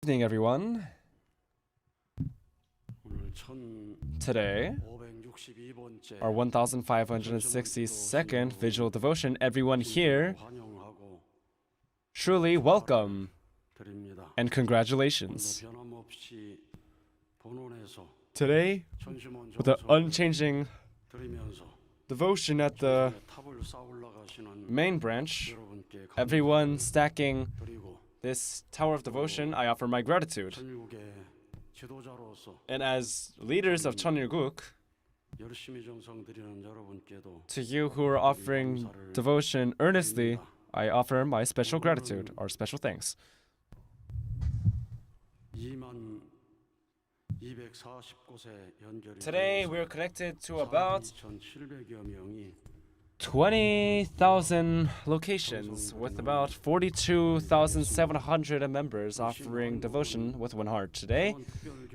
Good evening, everyone. Today, our 1562nd visual devotion. Everyone here, truly welcome and congratulations. Today, with the unchanging devotion at the main branch, everyone stacking this tower of devotion, I offer my gratitude. And as leaders of Cheonilguk, to you who are offering devotion earnestly, I offer my special gratitude or special thanks. Today we're connected to about 20,000 locations with about 42,700 members offering devotion with one heart. Today,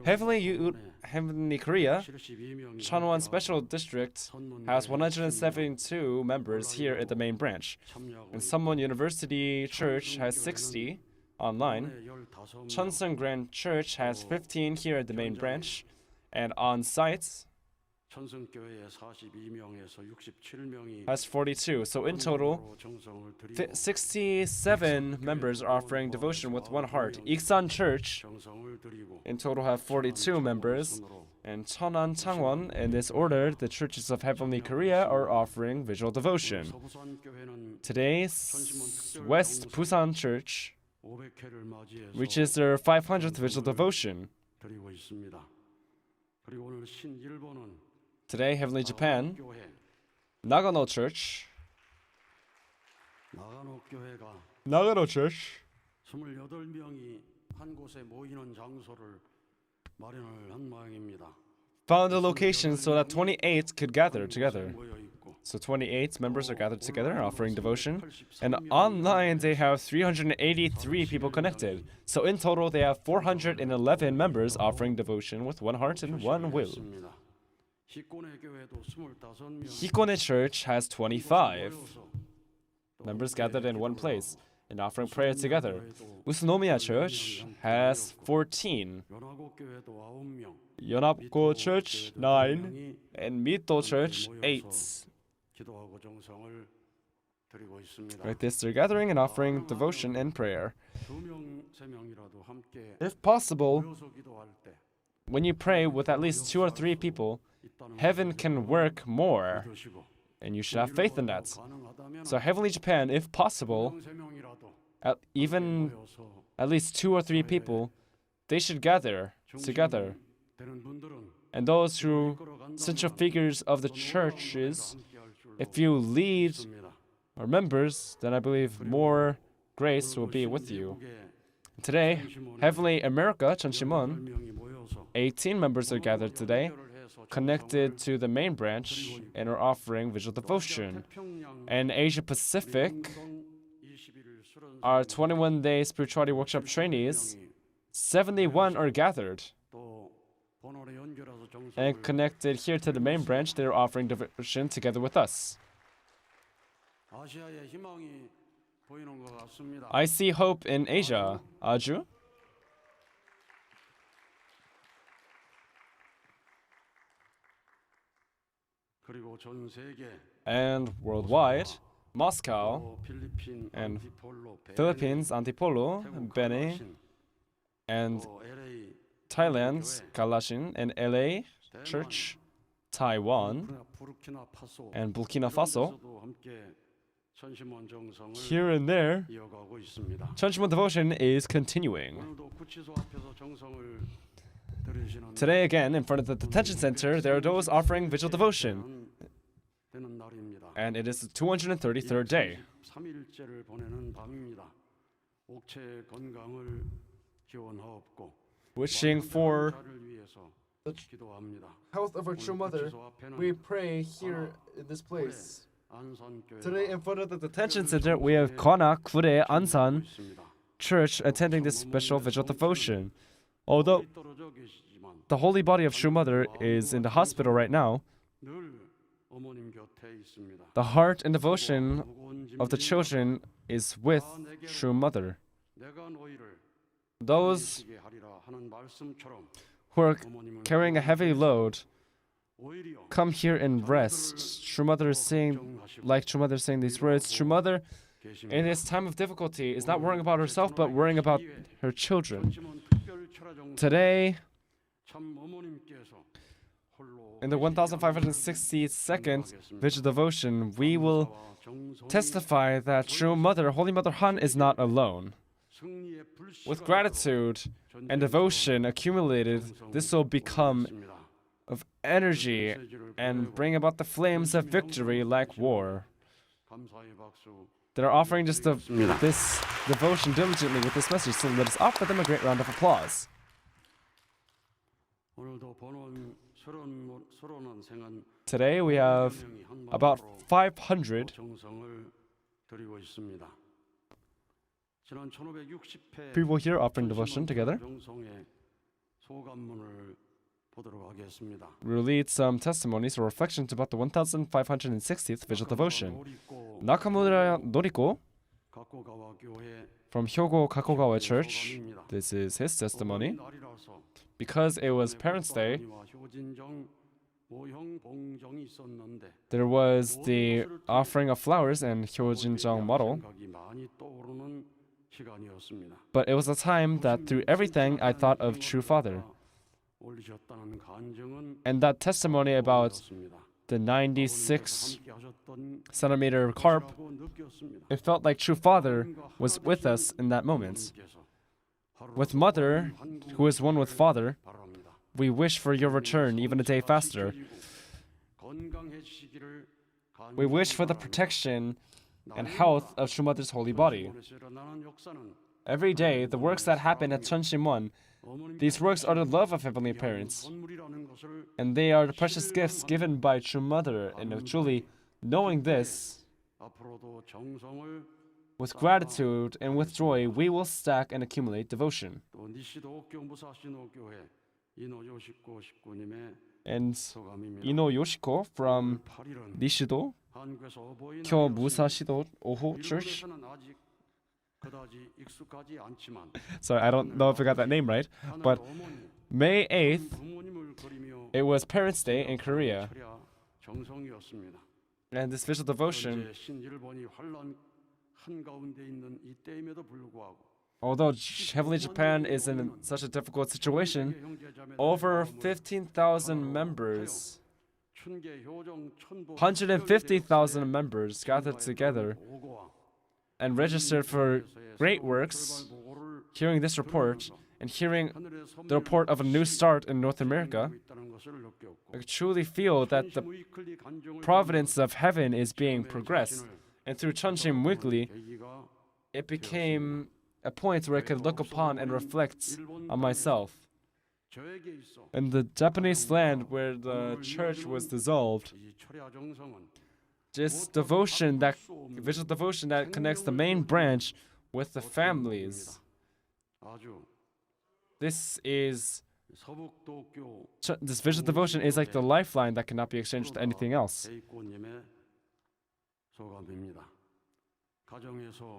Heavenly Korea, Cheonwon Special District has 172 members here at the main branch. And Samwon University Church has 60 online. Cheonsung Grand Church has 15 here at the main branch. And on site, has 42. So in total, 67 members are offering devotion with one heart. Iksan Church in total have 42 members. And Cheonan Changwon, in this order, the churches of Heavenly Korea are offering visual devotion. Today, West Busan Church reaches their 500th visual devotion. Today, Heavenly Japan, Nagano Church, found a location so that 28 could gather together. So 28 members are gathered together offering devotion. And online, they have 383 people connected. So in total, they have 411 members offering devotion with one heart and one will. Hikone Church has 25 members gathered in one place and offering prayer together. Usunomiya Church has 14. Yonapgo Church, 9. And Mito Church, 8. Like this, they're gathering and offering devotion and prayer. If possible, when you pray with at least 2 or 3 people, heaven can work more, and you should have faith in that. So Heavenly Japan, if possible, at least 2 or 3 people, they should gather together. And those who central figures of the churches, if you lead or members, then I believe more grace will be with you. Today, Heavenly America, Cheonshim Won, 18 members are gathered today, connected to the main branch, and are offering visual devotion. And Asia Pacific, our 21-day spirituality workshop trainees, 71 are gathered. And connected here to the main branch, they're offering devotion together with us. I see hope in Asia. Aju? And worldwide, Moscow and Philippines, Antipolo, Benin, and Thailand, Kalashin, and LA Church, Taiwan, and Burkina Faso. Here and there, Cheonshim Won devotion is continuing. Today again, in front of the detention center, there are those offering visual devotion. And it is the 233rd day. Wishing for the health of our true mother, we pray here in this place. Today, in front of the detention center, we have Kona Kure Ansan Church attending this special visual devotion. Although the Holy Body of True Mother is in the hospital right now, the heart and devotion of the children is with True Mother. those who are carrying a heavy load come here and rest. True Mother is saying, like True Mother is saying these words, True Mother, in this time of difficulty, is not worrying about herself, but worrying about her children. Today, in the 1562nd Vigil Devotion, we will testify that True Mother, Holy Mother Han, is not alone. With gratitude and devotion accumulated, this will become of energy and bring about the flames of victory like war. They're offering this devotion diligently with this message, so let us offer them a great round of applause. Today we have about 500 people here offering devotion together. We'll read some testimonies or reflections about the 1560th Vigil Devotion. Nakamura Noriko from Hyogo Kakogawa Church, this is his testimony. Because it was Parents' Day, there was the offering of flowers and Hyojinjang model. But it was a time that through everything I thought of True Father. And that testimony about the 96 centimeter carp, it felt like True Father was with us in that moment. With Mother, who is one with Father, we wish for your return even a day faster. We wish for the protection and health of True Mother's holy body. Every day, the works that happen at Cheonshim Won, these works are the love of Heavenly Parents, and they are the precious gifts given by True Mother. And truly, knowing this, with gratitude and with joy, we will stack and accumulate devotion. And Ino Yoshiko from Nishido Kyo Musashido Oho Church. Sorry, I don't know if I got that name right, but May 8th, it was Parents' Day in Korea. And this Vigil Devotion, although Heavenly Japan is in such a difficult situation, over 15,000 members, 150,000 members gathered together and registered for great works, hearing this report and hearing the report of a new start in North America. I truly feel that the providence of heaven is being progressed. And through Cheonshim Weekly, it became a point where I could look upon and reflect on myself. In the Japanese land where the church was dissolved, this devotion, that vigil devotion that connects the main branch with the families. This vigil devotion is like the lifeline that cannot be exchanged with anything else.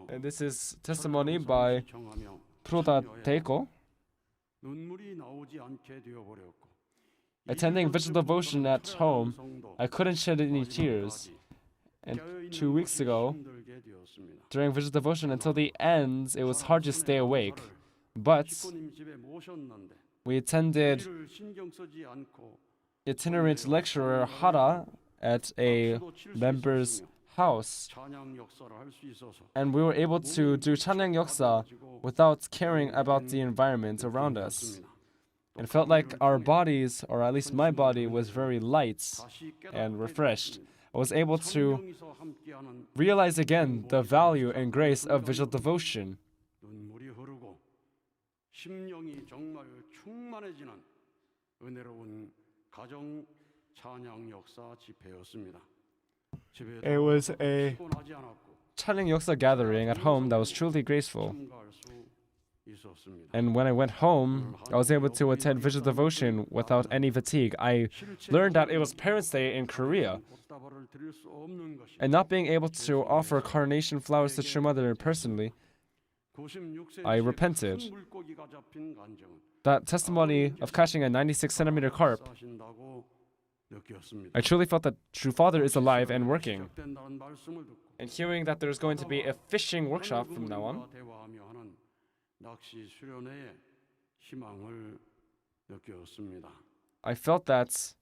And this is testimony by Proda Teiko. Attending vigil devotion at home, I couldn't shed any tears. And 2 weeks ago, during vigil devotion until the end, it was hard to stay awake. But we attended itinerant lecturer Hara at a member's house, and we were able to do Chanang Yoksa without caring about the environment around us. It felt like our bodies, or at least my body, was very light and refreshed. I was able to realize again the value and grace of vigil devotion. It was a Chanang Yoksa gathering at home that was truly graceful. And when I went home, I was able to attend vigil devotion without any fatigue. I learned that it was Parents' Day in Korea. And not being able to offer carnation flowers to True Mother personally, I repented. That testimony of catching a 96 centimeter carp, I truly felt that True Father is alive and working. And hearing that there's going to be a fishing workshop from now on, I felt that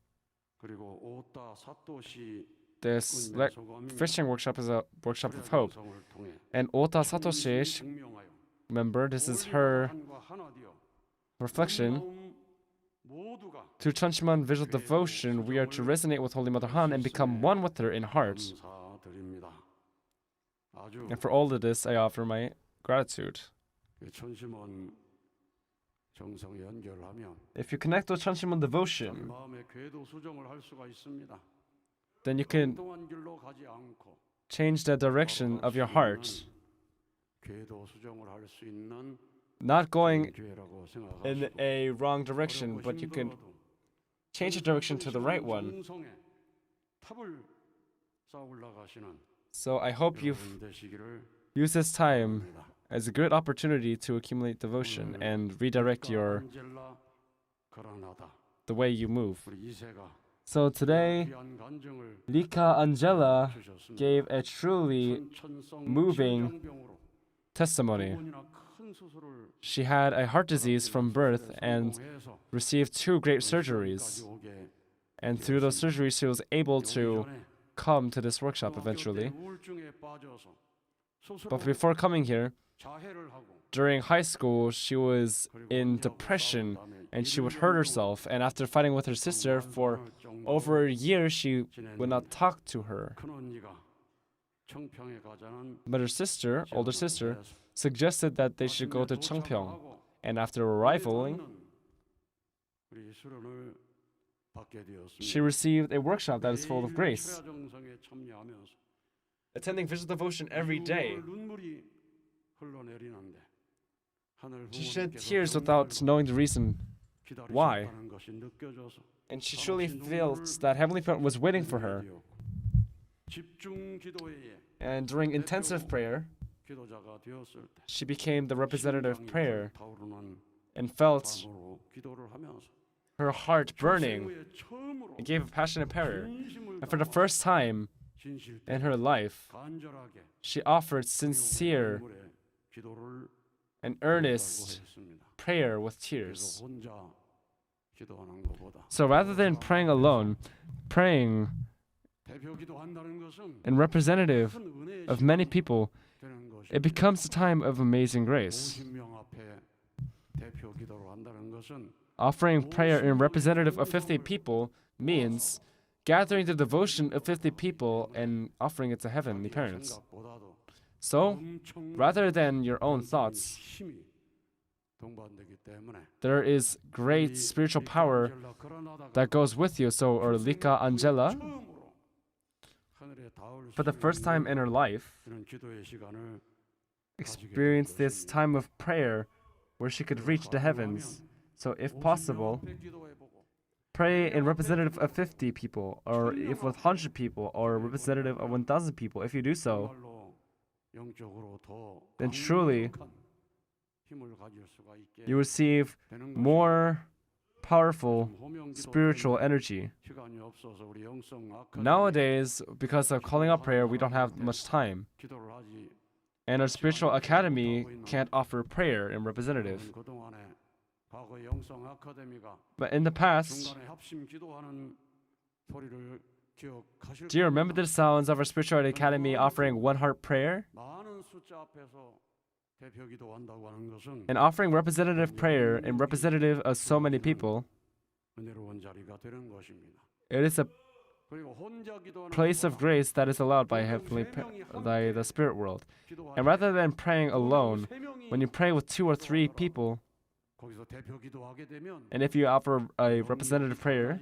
this fishing workshop is a workshop of hope. And Ota Satoshi, remember, this is her reflection. Through Cheonshim Won visual devotion, we are to resonate with Holy Mother Han and become one with her in heart. And for all of this, I offer my gratitude. If you connect with Cheonshim Won devotion, then you can change the direction of your heart, not going in a wrong direction, but you can change the direction to the right one. So I hope you use this time as a good opportunity to accumulate devotion and redirect the way you move. So today, Lika Angela gave a truly moving testimony. She had a heart disease from birth and received 2 great surgeries. And through those surgeries, she was able to come to this workshop eventually. But before coming here, during high school, she was in depression and she would hurt herself. And after fighting with her sister for over a year, she would not talk to her. But her sister, older sister, suggested that they should go to Cheongpyeong. And after arriving, she received a workshop that is full of grace. Attending visual devotion every day, she shed tears without knowing the reason why. And she truly feels that Heavenly Parent was waiting for her. And during intensive prayer, she became the representative of prayer and felt her heart burning and gave a passionate prayer. And for the first time in her life, she offered sincere and earnest prayer with tears. So rather than praying alone, praying in representative of many people, it becomes a time of amazing grace. Offering prayer in representative of 50 people means gathering the devotion of 50 people and offering it to Heavenly Parents. So, rather than your own thoughts, there is great spiritual power that goes with you. So, or Lika Angela, for the first time in her life, experienced this time of prayer where she could reach the heavens. So if possible, pray in representative of 50 people, or if with 100 people, or representative of 1,000 people. If you do so, then truly you receive more powerful spiritual energy. Nowadays, because of calling out prayer, we don't have much time. And our spiritual academy can't offer prayer in representative. But in the past, do you remember the sounds of our spiritual academy offering one heart prayer? And offering representative prayer and representative of so many people, it is a place of grace that is allowed by by the spirit world. And rather than praying alone, when you pray with 2 or 3 people, and if you offer a representative prayer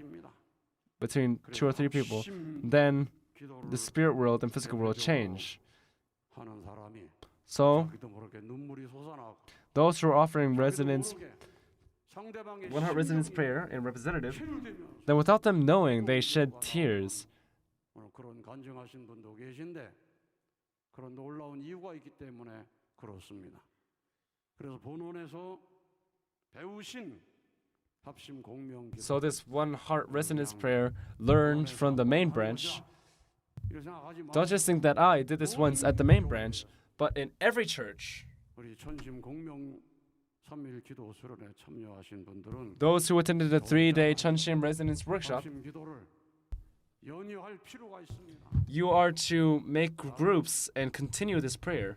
between 2 or 3 people, then the spirit world and physical world change. So, those who are offering one heart resonance prayer in representative, then without them knowing, they shed tears. So this one heart resonance prayer learned from the main branch. Don't just think that I did this once at the main branch, but in every church. Those who attended the 3-day Cheonshim Resonance Workshop, you are to make groups and continue this prayer.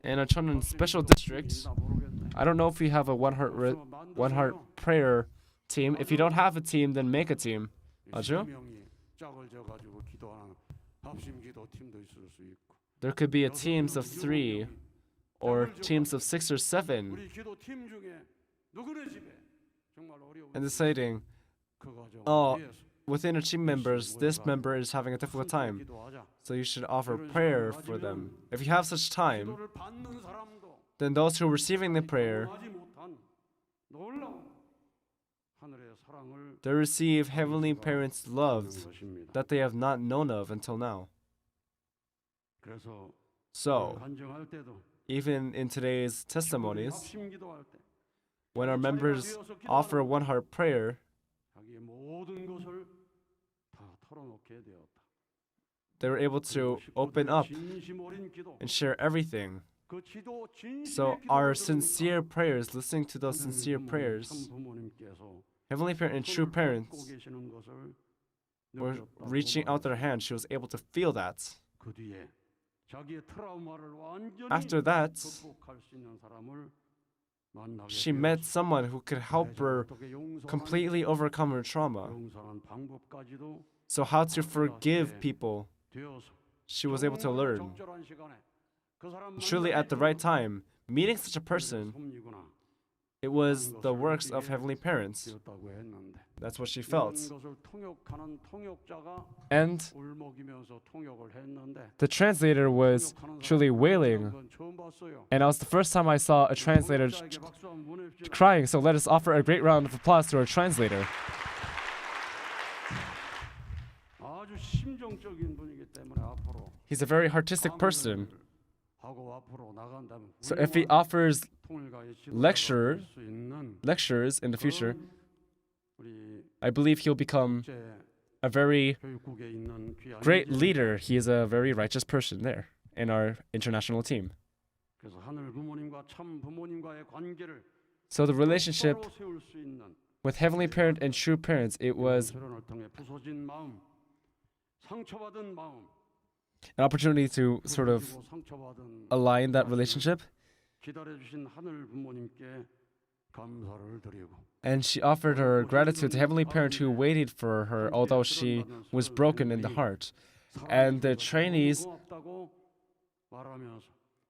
In our Cheonwon Special District, I don't know if we have a one heart prayer team. If you don't have a team, then make a team. 아주? There could be a teams of 3 or teams of 6 or 7. And deciding, within our team members, this member is having a difficult time, so you should offer prayer for them. If you have such time, then those who are receiving the prayer, they receive Heavenly Parents' love that they have not known of until now. So, even in today's testimonies, when our members offer a one-heart prayer, they were able to open up and share everything. So our sincere prayers, listening to those sincere prayers, Heavenly Parent and true parents were reaching out their hand. She was able to feel that. After that, she met someone who could help her completely overcome her trauma. So how to forgive people, she was able to learn. Truly at the right time, meeting such a person, it was the works of Heavenly Parents. That's what she felt. And the translator was truly wailing. And that was the first time I saw a translator crying. So let us offer a great round of applause to our translator. He's a very artistic person. So if he offers lectures in the future, I believe he'll become a very great leader. He is a very righteous person there in our international team. So the relationship with Heavenly Parent and true parents, it was an opportunity to sort of align that relationship. And she offered her gratitude to Heavenly Parent who waited for her, although she was broken in the heart. And the trainees,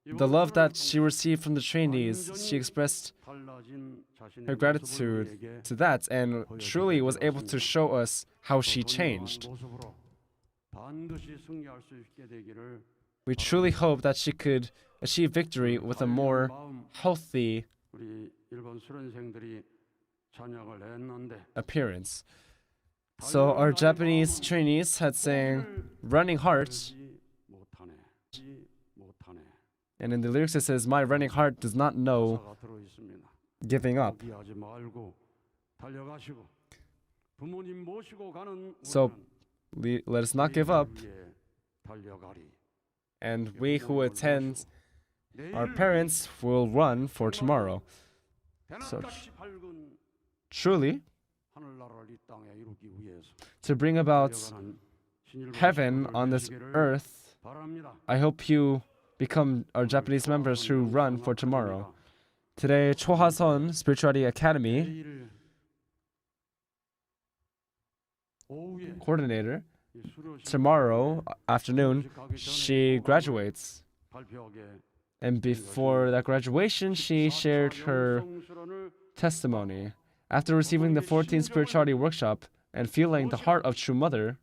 the love that she received from the trainees, she expressed her gratitude to that and truly was able to show us how she changed. We truly hope that she could achieve victory with a more healthy appearance. So our Japanese trainees had sang Running Heart. And in the lyrics it says, my running heart does not know giving up. So let us not give up. And we who attend, our parents will run for tomorrow. So truly, to bring about heaven on this earth, I hope you become our Japanese members who run for tomorrow. Today, Chohaseon Spirituality Academy coordinator, tomorrow afternoon, she graduates. And before that graduation, she shared her testimony. After receiving the 14th Spirituality Workshop and feeling the heart of True Mother,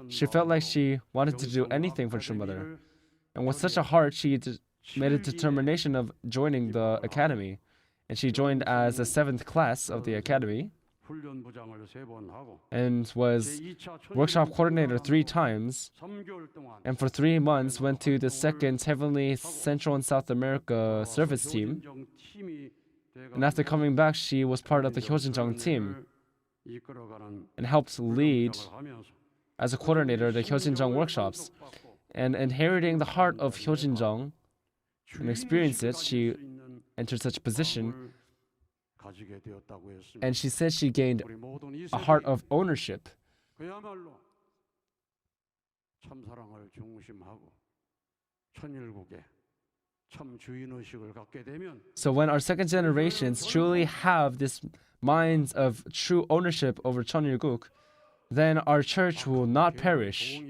she felt like she wanted to do anything for True Mother. And with such a heart, she made a determination of joining the academy. And she joined as the 7th class of the academy. and was workshop coordinator 3 times, and for 3 months went to the second Heavenly Central and South America service team. And after coming back, she was part of the Hyojinjeong team and helped lead as a coordinator the Hyojinjeong workshops. And inheriting the heart of Hyojinjeong and experience it, she entered such a position. And she said she gained a heart of ownership. So when our second generations truly have this minds of true ownership over Cheonilguk, then our church will not perish.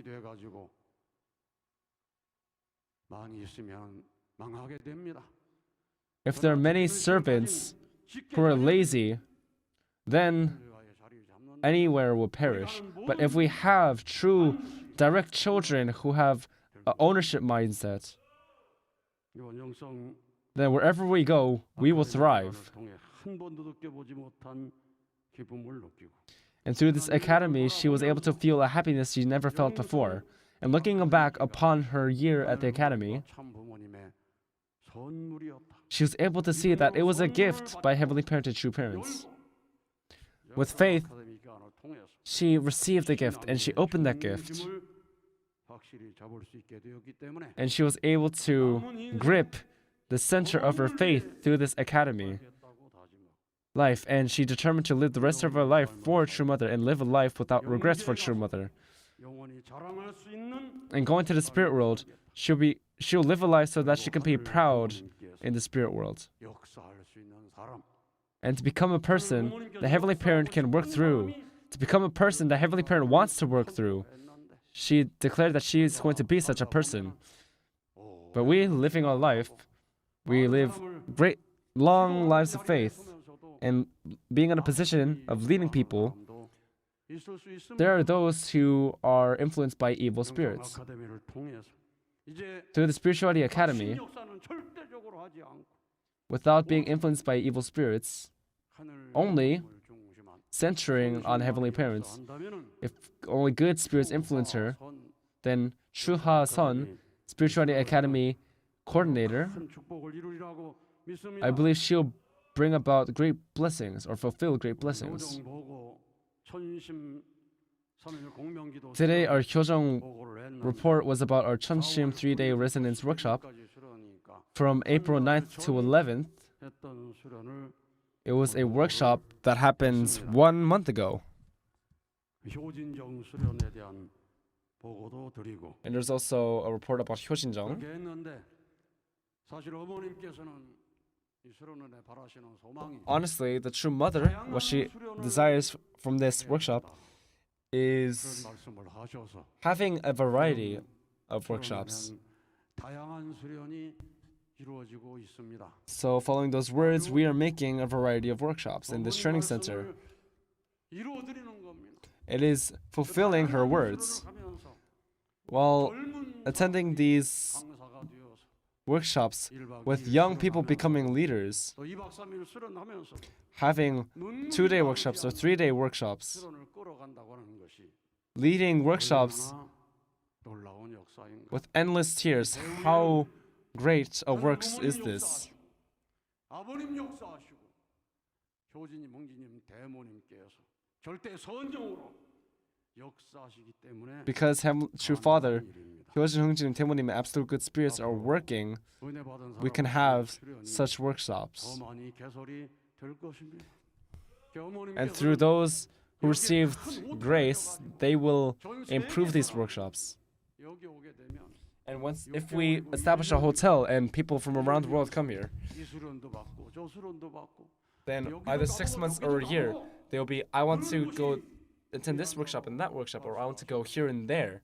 If there are many servants who are lazy, then anywhere will perish. But if we have true direct children who have an ownership mindset, then wherever we go, we will thrive. And through this academy, she was able to feel a happiness she never felt before. And looking back upon her year at the academy, she was able to see that it was a gift by Heavenly Parented True Parents. With faith, she received the gift and she opened that gift. And she was able to grip the center of her faith through this academy life. And she determined to live the rest of her life for True Mother and live a life without regrets for True Mother. And going to the spirit world, she'll live a life so that she can be proud in the spirit world. And to become a person the Heavenly Parent can work through, to become a person the Heavenly Parent wants to work through, she declared that she is going to be such a person. But we, living our life, we live great, long lives of faith, and being in a position of leading people, there are those who are influenced by evil spirits. Through the Spirituality Academy, without being influenced by evil spirits, only centering on Heavenly Parents, if only good spirits influence her, then Chuha Son, Spirituality Academy coordinator, I believe she'll bring about great blessings or fulfill great blessings. Today, our Hyojong report was about our Cheonshim 3-day resonance workshop. From April 9th to 11th, it was a workshop that happened 1 month ago. And there's also a report about Hyojinjeong. Honestly, the True Mother, what she desires from this workshop is having a variety of workshops. So following those words, we are making a variety of workshops in this training center. It is fulfilling her words. While attending these workshops with young people becoming leaders, having 2-day workshops or 3-day workshops, leading workshops with endless tears, how great a work is this? Because True Father, Hyojin Hungjinim Temonim, Absolute Good Spirits are working, we can have such workshops. And through those who received grace, they will improve these workshops. And if we establish a hotel and people from around the world come here, then either 6 months or a year, they'll be, I want to go attend this workshop and that workshop, or I want to go here and there.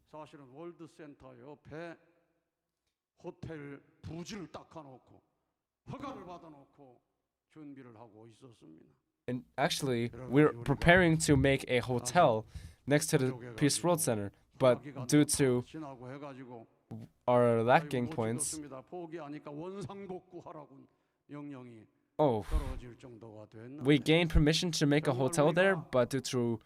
And actually, we're preparing to make a hotel next to the Peace World Center, but due to our lacking points, oh, we gained permission to make a hotel there, but due to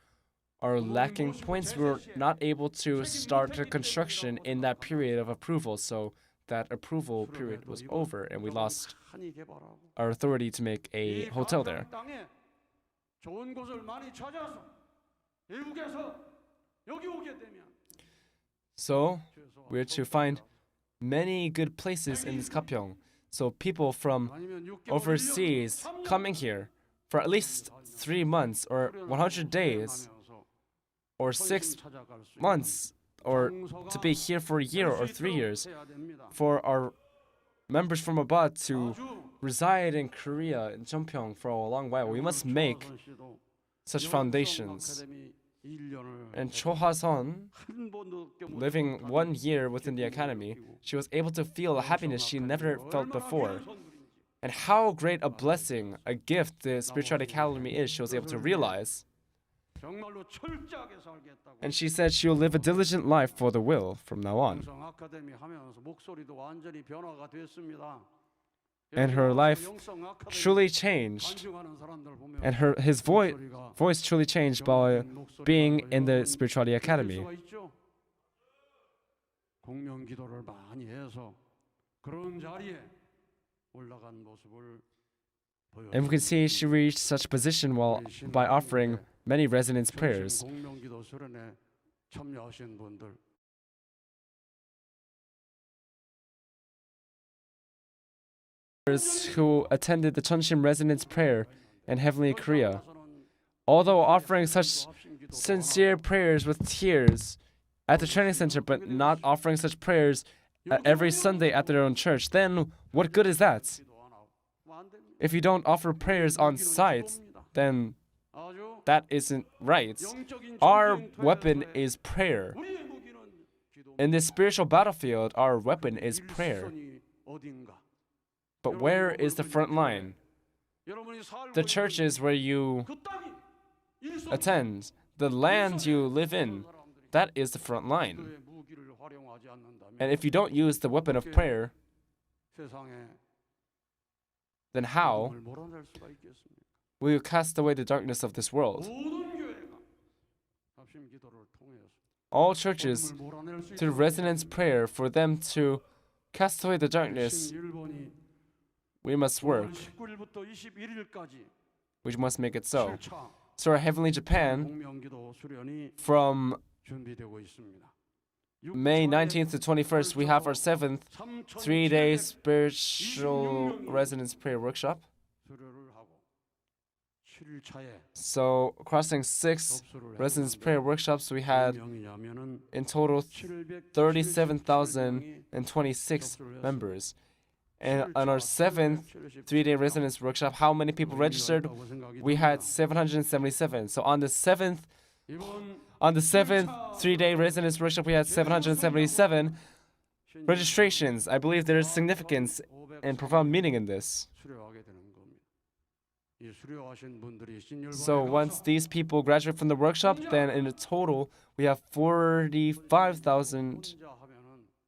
our lacking points, we were not able to start the construction in that period of approval. So that approval period was over, and we lost our authority to make a hotel there. So we're to find many good places in this Gapyeong. So people from overseas coming here for at least 3 months or 100 days or 6 months or to be here for a year or 3 years, for our members from abroad to reside in Korea, in Cheonpyeong, for a long while, we must make such foundations. And Cho Ha-sun, living 1 year within the academy, she was able to feel a happiness she never felt before. And how great a blessing, a gift the Spirituality Academy is, she was able to realize. And she said she will live a diligent life for the will from now on. And her life truly changed. And his voice truly changed by being in the Spirituality Academy. And we can see she reached such position by offering many resonance prayers. Who attended the Cheonshim Resonance Prayer in Heavenly Korea, although offering such sincere prayers with tears at the training center, but not offering such prayers every Sunday at their own church, then what good is that? If you don't offer prayers on site, then that isn't right. Our weapon is prayer. In this spiritual battlefield, our weapon is prayer. But where is the front line? The churches where you attend, the land you live in, that is the front line. And if you don't use the weapon of prayer, then how will you cast away the darkness of this world? All churches, through resonance prayer, for them to cast away the darkness, we must work. We must make it so. So our Heavenly Japan, from May 19th to 21st, we have our 7th 3-day spiritual resonance prayer workshop. So crossing 6 resonance prayer workshops, we had in total 37,026 members. And on our 7th 3-day resonance workshop, how many people registered? We had 777. So on the 7th 3-day resonance workshop, we had 777 registrations. I believe there is significance and profound meaning in this. So once these people graduate from the workshop, then in a total, we have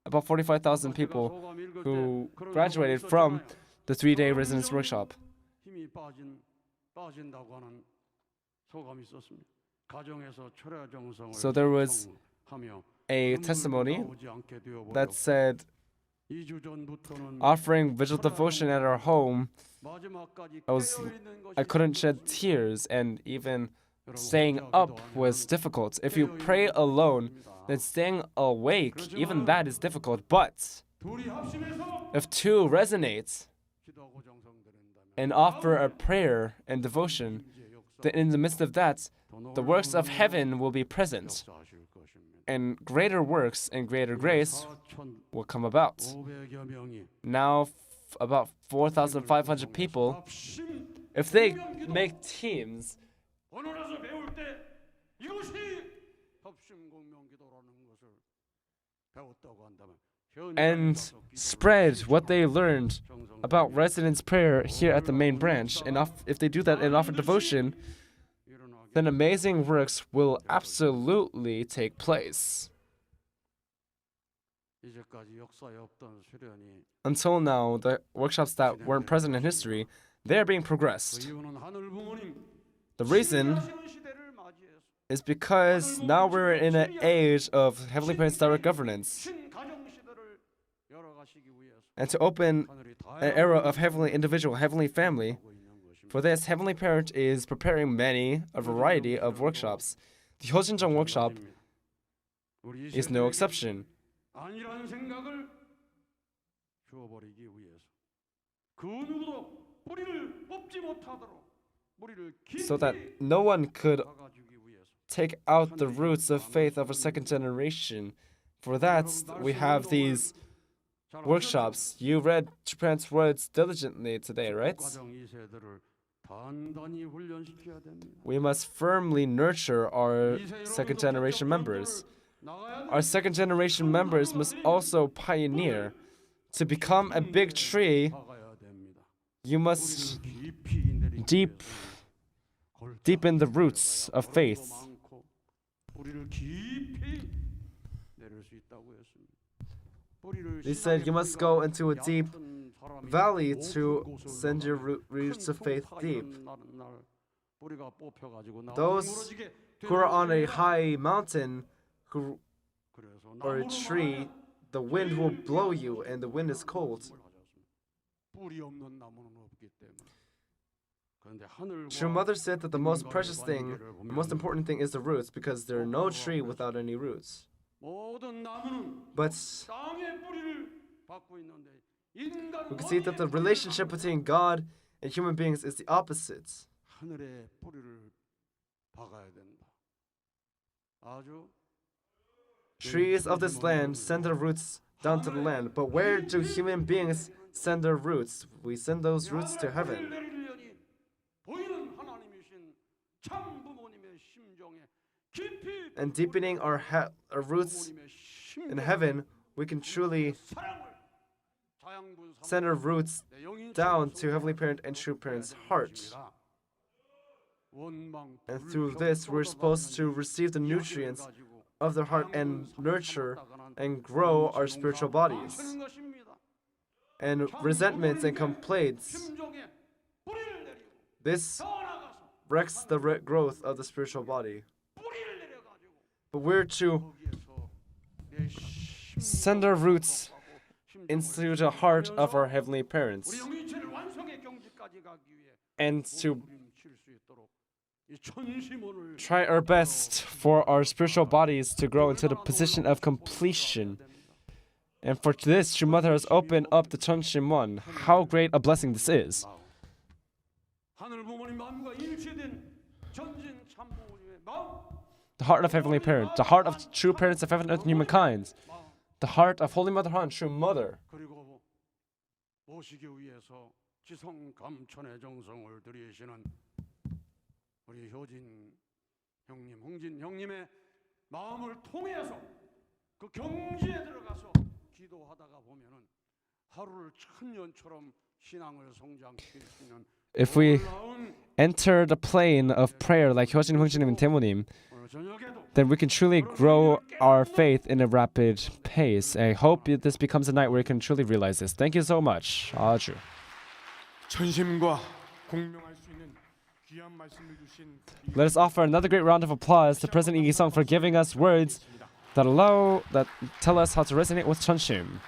about 45,000 people who graduated from the 3-day resonance workshop. So there was a testimony that said, offering vigil devotion at our home, I couldn't shed tears, and even staying up was difficult. If you pray alone, then staying awake, even that is difficult. But if two resonate and offer a prayer and devotion, then in the midst of that, the works of heaven will be present, and greater works and greater grace will come about. Now, about 4,500 people, if they make teams and spread what they learned about resonance prayer here at the main branch, and if they do that and offer devotion, then amazing works will absolutely take place. Until now, the workshops that weren't present in history, They are being progressed. The reason is because now we're in an age of Heavenly Parent's direct governance. And to open an era of heavenly individual, heavenly family, for this, Heavenly Parent is preparing a variety of workshops. The Cheonshim workshop is no exception. So that no one could take out the roots of faith of a second generation. For that, we have these workshops. You read Japan's words diligently today, right? We must firmly nurture our second generation members. Our second generation members must also pioneer. To become a big tree, you must deepen the roots of faith. They said you must go into a deep valley to send your roots of faith deep. Those who are on a high mountain or a tree, the wind will blow you and the wind is cold. True Mother said that the most precious thing, the most important thing is the roots, because there are no tree without any roots. But we can see that the relationship between God and human beings is the opposite. Trees of this land send their roots down to the land, but where do human beings send their roots? We send those roots to heaven. And deepening our roots in heaven, we can truly send our roots down to Heavenly Parent and True Parent's heart. And through this, we're supposed to receive the nutrients of their heart and nurture and grow our spiritual bodies. And resentments and complaints, this wrecks the growth of the spiritual body. But we're to send our roots into the heart of our Heavenly Parents and to try our best for our spiritual bodies to grow into the position of completion. And for this, True Mother has opened up the Cheonshim Won. How great a blessing this is. The heart of Heavenly Parent, the heart of true parents of heaven and earth and humankind, the heart of Holy Mother Han, True Mother. If we enter the plane of prayer like Cheonshim Won and Temonim, then we can truly grow our faith in a rapid pace. I hope this becomes a night where we can truly realize this. Thank you so much. 아주. Let us offer another great round of applause to President Lee Gi-sung for giving us words that tell us how to resonate with Cheonshim.